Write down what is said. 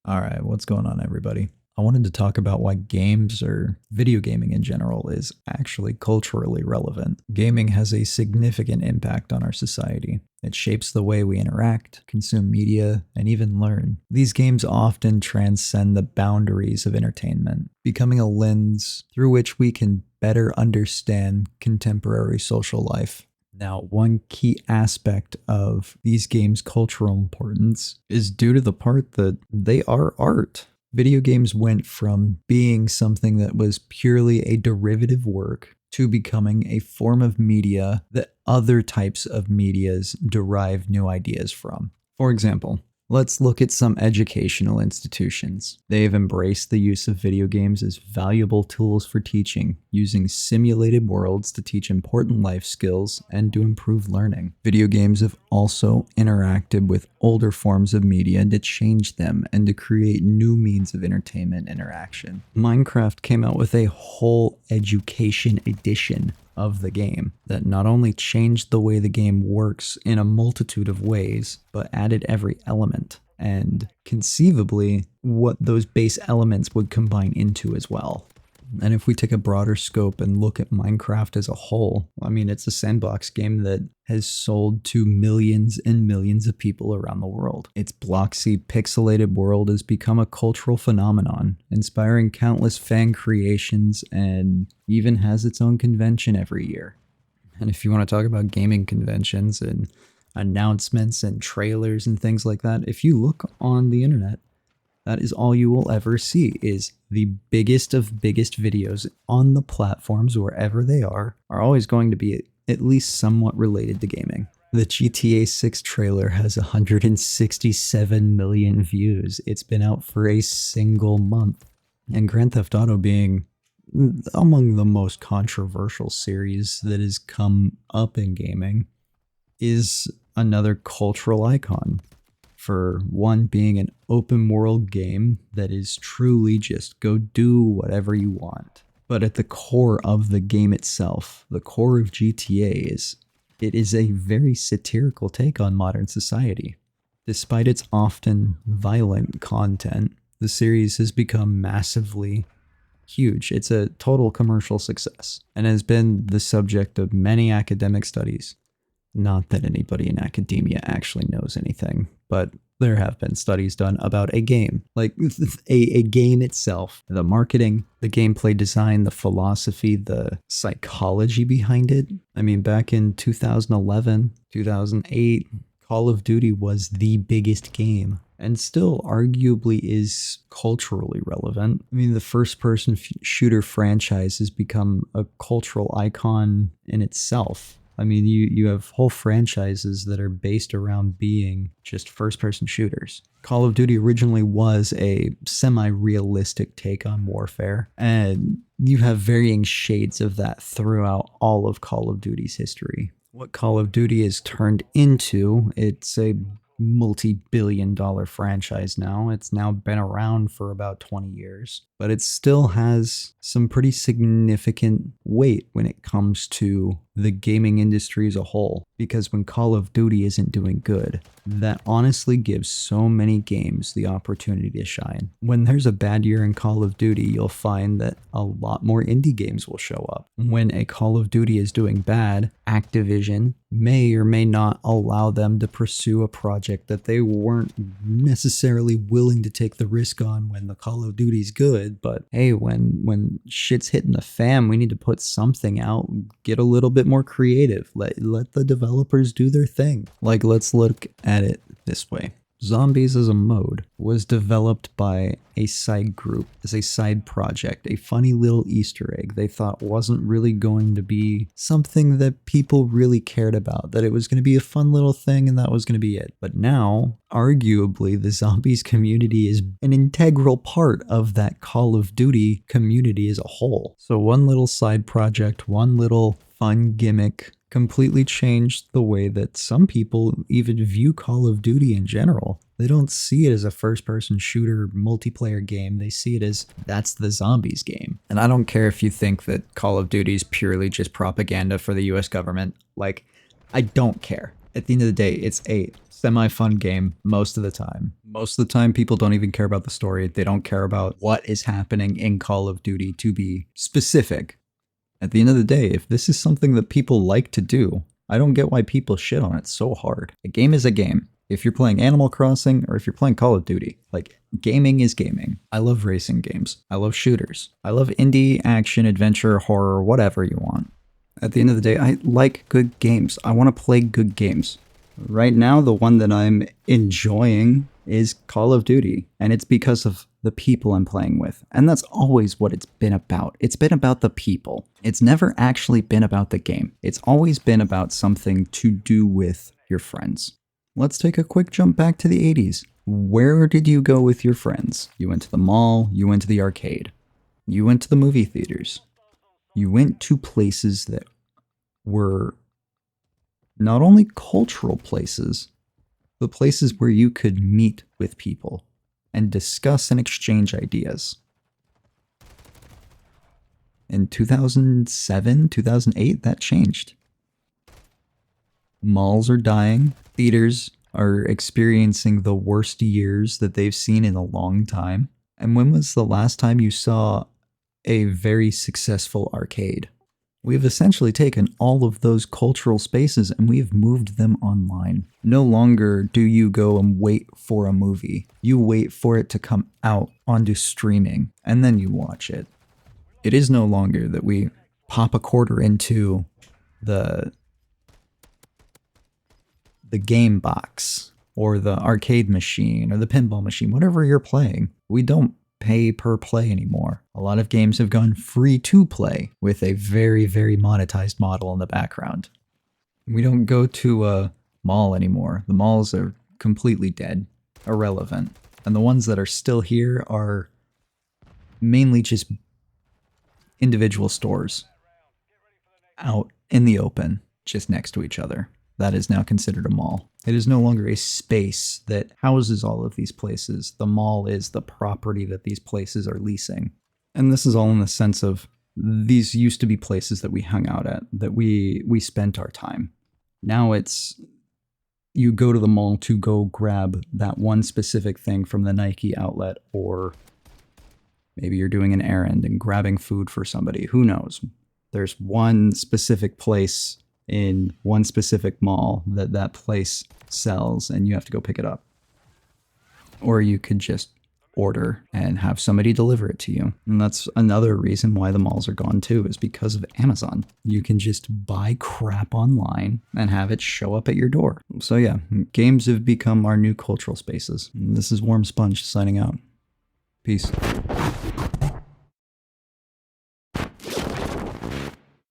All right, what's going on, everybody? I wanted to talk about why games or video gaming in general is actually culturally relevant. Gaming has a significant impact on our society. It shapes the way we interact, consume media, and even learn. These games often transcend the boundaries of entertainment, becoming a lens through which we can better understand contemporary social life. Now, one key aspect of these games' cultural importance is due to the part that they are art. Video games went from being something that was purely a derivative work to becoming a form of media that other types of medias derive new ideas from. For example, let's look at some educational institutions. They have embraced the use of video games as valuable tools for teaching, using simulated worlds to teach important life skills and to improve learning. Video games have also interacted with older forms of media to change them and to create new means of entertainment interaction. Minecraft came out with a whole education edition of the game that not only changed the way the game works in a multitude of ways, but added every element and conceivably what those base elements would combine into as well. And if we take a broader scope and look at Minecraft as a whole, I mean, it's a sandbox game that has sold to millions and millions of people around the world. Its bloxy, pixelated world has become a cultural phenomenon, inspiring countless fan creations and even has its own convention every year. And if you want to talk about gaming conventions and announcements and trailers and things like that, if you look on the internet, that is all you will ever see is the biggest of biggest videos on the platforms wherever they are always going to be at least somewhat related to gaming. The GTA 6 trailer has 167 million views. It's been out for a single month. And Grand Theft Auto being among the most controversial series that has come up in gaming is another cultural icon. For one, being an open world game that is truly just go do whatever you want. But at the core of the game itself, the core of GTA it is a very satirical take on modern society. Despite its often violent content, the series has become massively huge. It's a total commercial success and has been the subject of many academic studies. Not that anybody in academia actually knows anything, but there have been studies done about a game, like a game itself, the marketing, the gameplay design, the philosophy, the psychology behind it. I mean, back in 2011, 2008, Call of Duty was the biggest game and still arguably is culturally relevant. I mean, the first-person shooter franchise has become a cultural icon in itself. I mean, you have whole franchises that are based around being just first-person shooters. Call of Duty originally was a semi-realistic take on warfare, and you have varying shades of that throughout all of Call of Duty's history. What Call of Duty has turned into, it's a multi-billion-dollar franchise now. It's now been around for about 20 years, but it still has some pretty significant weight when it comes to the gaming industry as a whole, because when Call of Duty isn't doing good, that honestly gives so many games the opportunity to shine. When there's a bad year in Call of Duty, you'll find that a lot more indie games will show up. When a Call of Duty is doing bad, Activision may or may not allow them to pursue a project that they weren't necessarily willing to take the risk on when the Call of Duty's good. But hey, when shit's hitting the fan, we need to put something out, get a little bit more creative, let the developers do their thing. Like, let's look at it this way. Zombies as a mode was developed by a side group as a side project, a funny little Easter egg they thought wasn't really going to be something that people really cared about, that it was going to be a fun little thing and that was going to be it. But now, arguably, the zombies community is an integral part of that Call of Duty community as a whole. So one little side project, one little fun gimmick completely changed the way that some people even view Call of Duty in general. They don't see it as a first-person shooter multiplayer game. They see it as, that's the zombies game. And I don't care if you think that Call of Duty is purely just propaganda for the US government. Like, I don't care. At the end of the day, it's a semi-fun game most of the time. Most of the time, people don't even care about the story. They don't care about what is happening in Call of Duty, to be specific. At the end of the day, if this is something that people like to do, I don't get why people shit on it so hard. A game is a game. If you're playing Animal Crossing or if you're playing Call of Duty, like, gaming is gaming. I love racing games. I love shooters. I love indie, action, adventure, horror, whatever you want. At the end of the day, I like good games. I want to play good games. Right now, the one that I'm enjoying is Call of Duty, and it's because of the people I'm playing with. And that's always what it's been about. It's been about the people. It's never actually been about the game. It's always been about something to do with your friends. Let's take a quick jump back to the 80s. Where did you go with your friends? You went to the mall, you went to the arcade, you went to the movie theaters. You went to places that were not only cultural places, but places where you could meet with people and discuss and exchange ideas. In 2007, 2008, that changed. Malls are dying. Theaters are experiencing the worst years that they've seen in a long time. And when was the last time you saw a very successful arcade? We've essentially taken all of those cultural spaces and we've moved them online. No longer do you go and wait for a movie. You wait for it to come out onto streaming and then you watch it. It is no longer that we pop a quarter into the game box or the arcade machine or the pinball machine, whatever you're playing. We don't pay per play anymore. A lot of games have gone free to play with a very, very monetized model in the background. We don't go to a mall anymore. The malls are completely dead, irrelevant. And the ones that are still here are mainly just individual stores out in the open, just next to each other. That is now considered a mall. It is no longer a space that houses all of these places. The mall is the property that these places are leasing. And this is all in the sense of these used to be places that we hung out at, that we spent our time. Now it's you go to the mall to go grab that one specific thing from the Nike outlet, or maybe you're doing an errand and grabbing food for somebody. Who knows? There's one specific place in one specific mall that place sells and you have to go pick it up. Or you could just order and have somebody deliver it to you. And that's another reason why the malls are gone too, is because of Amazon. You can just buy crap online and have it show up at your door. So yeah, games have become our new cultural spaces. This is Warm Sponge signing out. Peace.